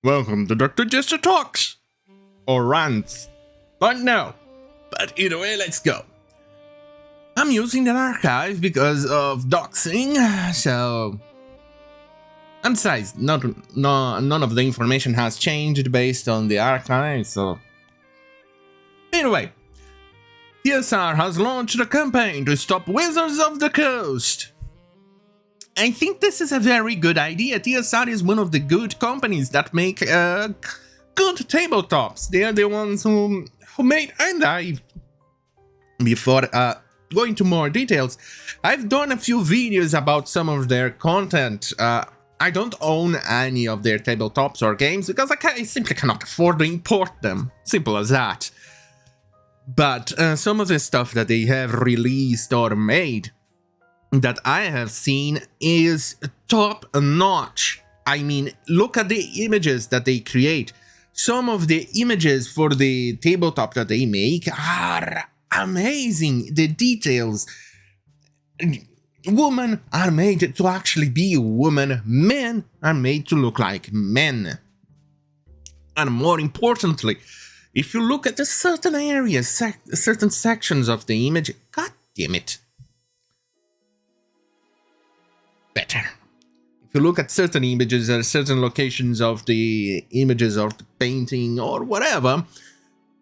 Welcome to Dr. Jester Talks, or Rants. But no. But either way, let's go. I'm using the archive because of doxing, so... And besides, none of the information has changed based on the archive, so... Anyway, TSR has launched a campaign to stop Wizards of the Coast. I think this is a very good idea. TSR is one of the good companies that make good tabletops. They are the ones who made, and before going to more details, I've done a few videos about some of their content. I don't own any of their tabletops or games because I simply cannot afford to import them. Simple as that. But some of the stuff that they have released or made that I have seen is top notch. I mean, look at the images that they create. Some of the images for the tabletop that they make are amazing. The details. Women are made to actually be women. Men are made to look like men. And more importantly, if you look at the certain areas, certain sections of the image, god damn it. Better. If you look at certain images or certain locations of the images of the painting or whatever,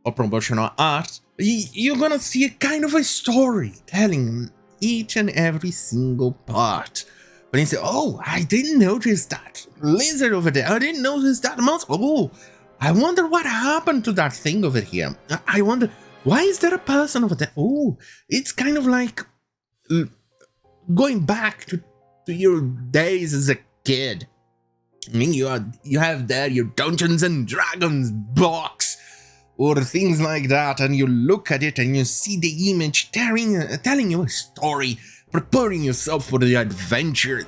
or promotional art, you're gonna see a kind of a story telling each and every single part. But you say, oh, I didn't notice that lizard over there. I didn't notice that mouse. Oh, I wonder what happened to that thing over here. I wonder, why is there a person over there? Oh, it's kind of like going back to your days as a kid. I mean, you have there your Dungeons and Dragons box or things like that, and you look at it and you see the image telling you a story, preparing yourself for the adventure.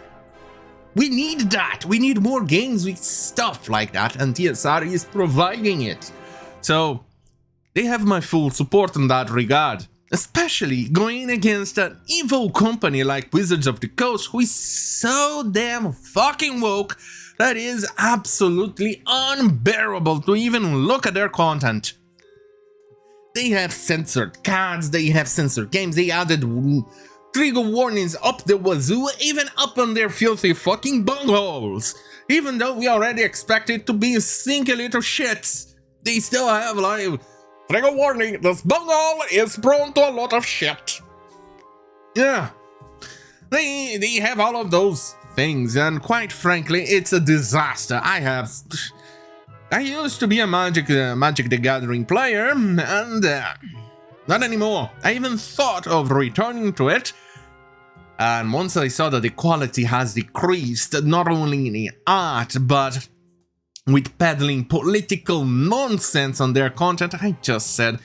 We need that. We need more games with stuff like that, and TSR is providing it. So they have my full support in that regard. Especially going against an evil company like Wizards of the Coast, who is so damn fucking woke that is absolutely unbearable to even look at their content. They have censored cards, they have censored games, they added trigger warnings up the wazoo, even up on their filthy fucking bungholes. Even though we already expect it to be stinky little shits, they still have like... Trigger warning, this bunghole is prone to a lot of shit. Yeah. They have all of those things, and quite frankly, it's a disaster. I used to be a Magic the Gathering player, and not anymore. I even thought of returning to it. And once I saw that the quality has decreased, not only in the art, but with peddling political nonsense on their content, I just said,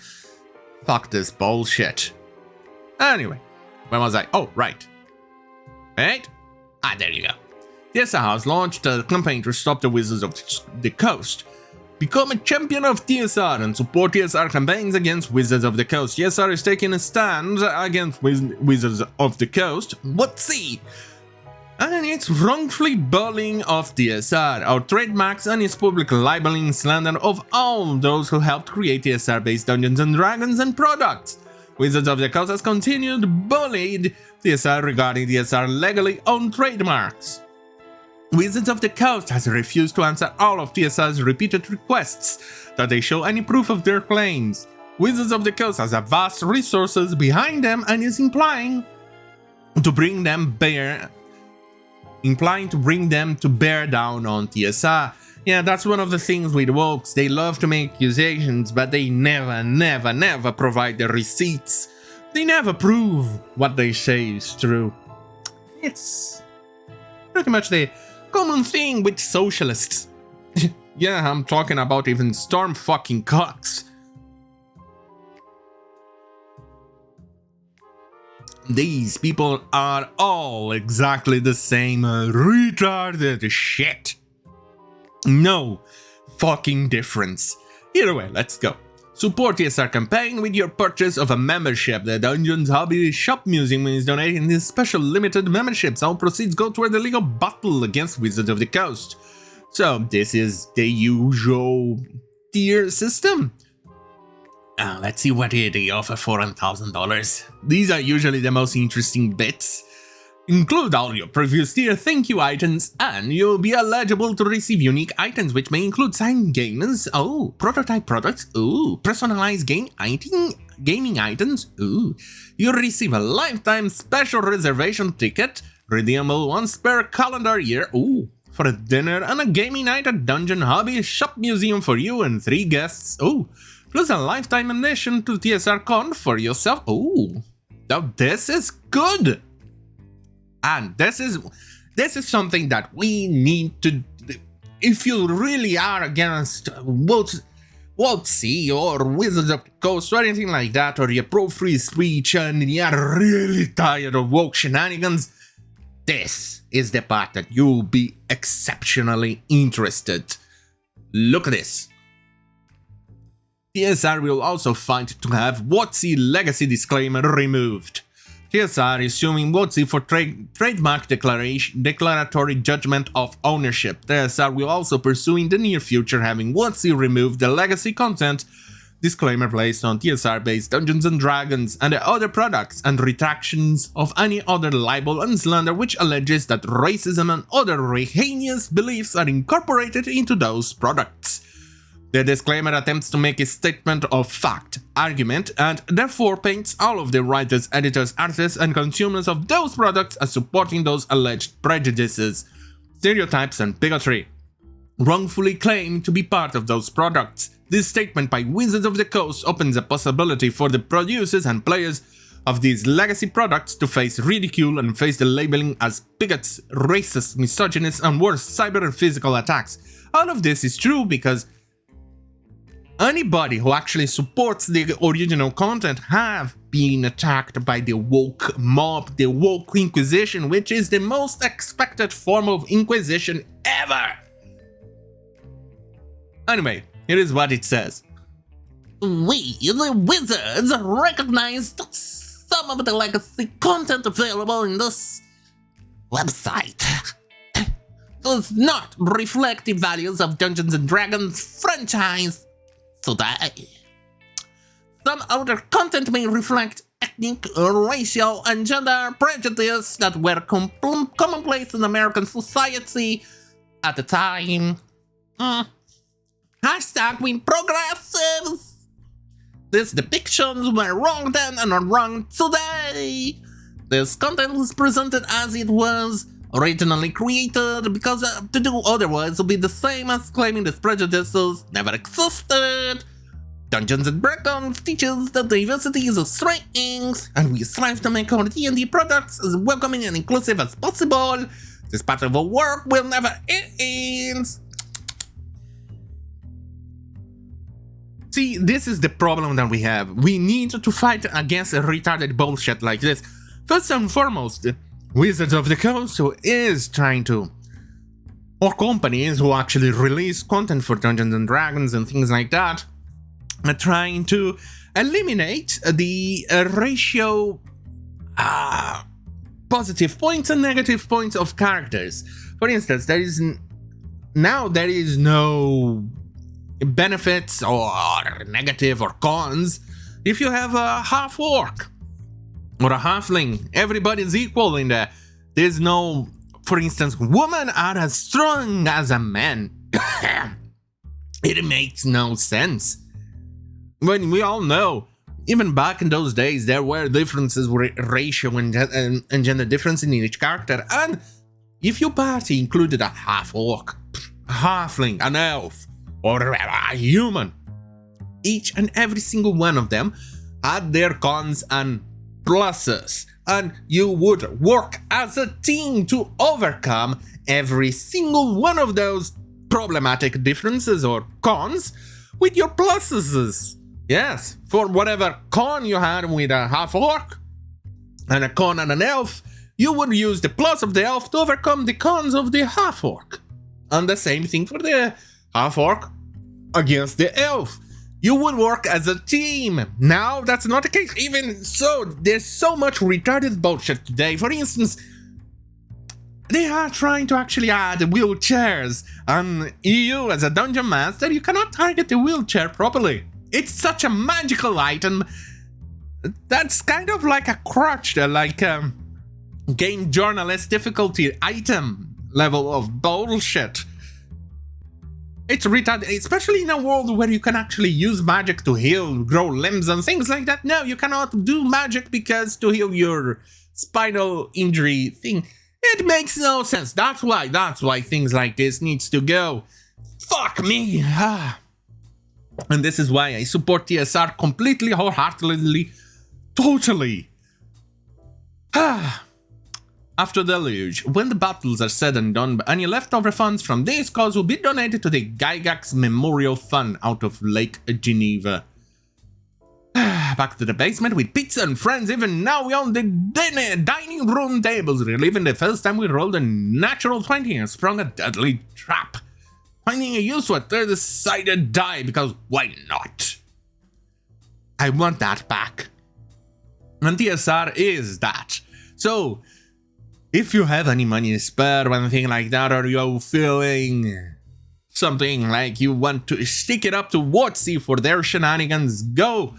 fuck this bullshit. Anyway, where was I? Oh, right. Right? There you go. TSR has launched a campaign to stop the Wizards of the Coast. Become a champion of TSR and support TSR campaigns against Wizards of the Coast. TSR is taking a stand against Wizards of the Coast. Wotc! And its wrongfully bullying of TSR, our trademarks, and its public libeling slander of all those who helped create TSR-based Dungeons and Dragons and products. Wizards of the Coast has continued bullied TSR regarding TSR legally owned trademarks. Wizards of the Coast has refused to answer all of TSR's repeated requests that they show any proof of their claims. Wizards of the Coast has a vast resources behind them and is implying to bring them to bear down on TSR. Yeah, that's one of the things with Wocs. They love to make accusations, but they never provide the receipts. They never prove what they say is true. It's pretty much the common thing with socialists. Yeah, I'm talking about even Storm fucking Cox. These people are all exactly the same retarded shit. No fucking difference. Either way, let's go. Support TSR campaign with your purchase of a membership. The Dungeons Hobby Shop Museum is donating these special limited memberships. All proceeds go toward the legal battle against Wizards of the Coast. So this is the usual tier system. Let's see what they offer for $1,000. These are usually the most interesting bits. Include all your previous tier thank you items, and you'll be eligible to receive unique items, which may include signed games, prototype products, personalized gaming items, you'll receive a lifetime special reservation ticket, redeemable once per calendar year, for a dinner and a gaming night at Dungeon Hobby Shop Museum for you and 3 guests, plus a lifetime admission to TSR Con for yourself, now this is good! And this is something that we need to. If you really are against Wotc or Wizards of the Coast or anything like that, or you're pro free speech and you're really tired of woke shenanigans, this is the part that you'll be exceptionally interested. Look at this. TSR will also fight to have Wotc legacy disclaimer removed. TSR is suing Wotc for trademark declaratory judgment of ownership. TSR will also pursue in the near future having Wotc remove the legacy content disclaimer placed on TSR-based Dungeons & Dragons and the other products, and retractions of any other libel and slander which alleges that racism and other heinous beliefs are incorporated into those products. The disclaimer attempts to make a statement of fact, argument, and therefore paints all of the writers, editors, artists, and consumers of those products as supporting those alleged prejudices, stereotypes, and bigotry, wrongfully claimed to be part of those products. This statement by Wizards of the Coast opens a possibility for the producers and players of these legacy products to face ridicule and face the labeling as bigots, racists, misogynists, and worse, cyber and physical attacks. All of this is true because anybody who actually supports the original content have been attacked by the woke mob, the woke inquisition, which is the most expected form of inquisition ever. Anyway, here is what it says. We, the Wizards, recognize that some of the legacy content available in this website does not reflect the values of Dungeons & Dragons franchise today. Some other content may reflect ethnic, racial, and gender prejudice that were commonplace in American society at the time. Hashtag we progressives. These depictions were wrong then and are wrong today. This content is presented as it was originally created, because to do otherwise would be the same as claiming these prejudices never existed. Dungeons & Dragons teaches that diversity is a strength, and we strive to make our D&D products as welcoming and inclusive as possible. This part of our work will never end. See, this is the problem that we have. We need to fight against retarded bullshit like this. First and foremost, Wizards of the Coast, who is trying to, or companies who actually release content for Dungeons & Dragons and things like that, are trying to eliminate the ratio positive points and negative points of characters. For instance, there is no benefits or negative or cons if you have a half-orc or a halfling. Everybody's equal in there. There's no, for instance, women are as strong as a man. It makes no sense. When we all know, even back in those days, there were differences with racial and gender difference in each character, and if your party included a half-orc, a halfling, an elf, or a human, each and every single one of them had their cons and pluses, and you would work as a team to overcome every single one of those problematic differences or cons with your pluses. Yes, for whatever con you had with a half-orc and a con and an elf, you would use the plus of the elf to overcome the cons of the half-orc. And the same thing for the half-orc against the elf. You would work as a team. Now, that's not the case. Even so, there's so much retarded bullshit today. For instance, They are trying to actually add wheelchairs, and you, as a dungeon master, you cannot target the wheelchair properly. It's such a magical item that's kind of like a crutch, like a game journalist difficulty item level of bullshit. It's retarded, especially in a world where you can actually use magic to heal, grow limbs and things like that. No, you cannot do magic because to heal your spinal injury thing. It makes no sense. That's why things like this needs to go. Fuck me. And this is why I support TSR completely, wholeheartedly, totally. After Deluge, when the battles are said and done, any leftover funds from this cause will be donated to the Gygax Memorial Fund out of Lake Geneva. Back to the basement with pizza and friends. Even now we own the dining room tables, reliving the first time we rolled a natural 20 and sprung a deadly trap. Finding a use for a third-sided die, because why not? I want that back. And TSR is that. So, if you have any money spare or anything like that, or you're feeling something like you want to stick it up to Wotc for their shenanigans, go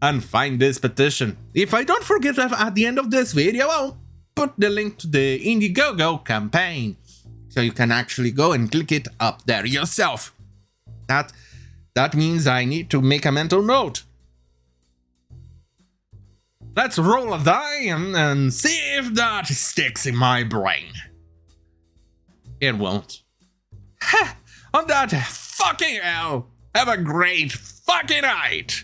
and find this petition. If I don't forget at the end of this video, I'll put the link to the Indiegogo campaign, so you can actually go and click it up there yourself. That means I need to make a mental note. Let's roll a die and see if that sticks in my brain. It won't. On that fucking hell, have a great fucking night.